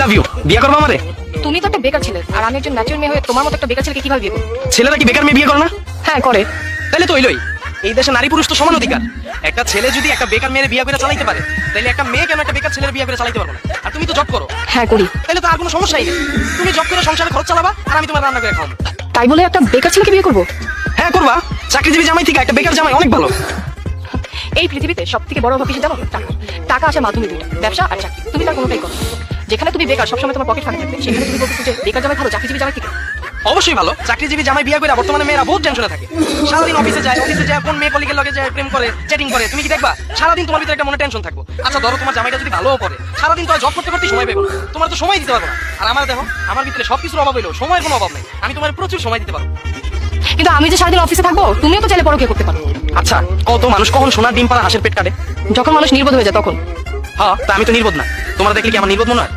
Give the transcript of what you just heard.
Love you. বিয়ে করবো আমারে? তুমি তো একটা বেকার ছেলে, আর আমি একজন ম্যাচিউর মেয়ে হয়ে তোমার মতো একটা বেকার ছেলেকে কিভাবে বিয়ে করবো? ছেলেরা কি বেকার মেয়ে বিয়ে করে না? হ্যাঁ করে। তাহলে তো হইলই, এই দেশে নারী পুরুষ তো সমান অধিকার। একটা ছেলে যদি একটা বেকার মেয়ের বিয়ে করে চালাইতে পারে, তাহলে একটা মেয়ে কেন একটা বেকার ছেলের বিয়ে করে চালাইতে পারবো না? আর তুমি তো জব করো। হ্যাঁ করি। তাহলে তো আর কোনো সমস্যাই নেই। তুমি জব করে সংসারে খরচ চালাবা, আর আমি তোমার রান্না করে খাওয়াবো। তাই বলে একটা বেকার ছেলেকে বিয়ে করবো? হ্যাঁ করবা। চাকরিজীবী জামাই থেকে একটা বেকার জামাই অনেক ভালো। এই পৃথিবীতে সব থেকে বড় অভাব কিসে জানো? টাকা। টাকা আসে মাধ্যমে দুটো, ব্যবসা আর চাকরি। তুমি তার কোনোটাই করো। যেখানে তুমি বেকার, সবসময় তোমার পকেট ফাঁকা থাকবে, সেখানে তুমি বলতেছো যে বেকার জামাই ভালো চাকরিজীবী জামাই থেকে। অবশ্যই ভালো। চাকরিজীবী জামাই বিয়ে করে বর্তমানে মেয়েরা বহুত টেনশনে থাকে। সারাদিন অফিসে যায় কোন মেয়ে কলিগের লগে যায় প্রেম করে, চ্যাটিং করে। তুমি কি দেখবা সারাদিন তোমার ভিতরে একটা মনে টেনশন থাকবো? আচ্ছা ধরো তোমার জামাইটা যদি ভালোও করে, সারাদিন তো জব করতে করতে সময় পাবো না, তোমার তো সময় দিতে পারবো না। আর আমার দেখো, আমার ভিতরে সবকিছুর অভাব হইলো সময়ের কোনো অভাব নেই। আমি তোমার প্রচুর সময় দিতে পারবো। কিন্তু আমি যে সারাদিন অফিসে থাকবো, তুমিও তো চাইলে পরকে করতে পারো। আচ্ছা, কত মানুষ কখন সোনার ডিম পাড়া হাঁসের পেট কাটে? যখন মানুষ নির্বোধ হয়ে যায় তখন। হ্যাঁ, তা আমি তো নির্বোধ না। তোমরা দেখলে কি আমার নির্বোধ মনে হয়?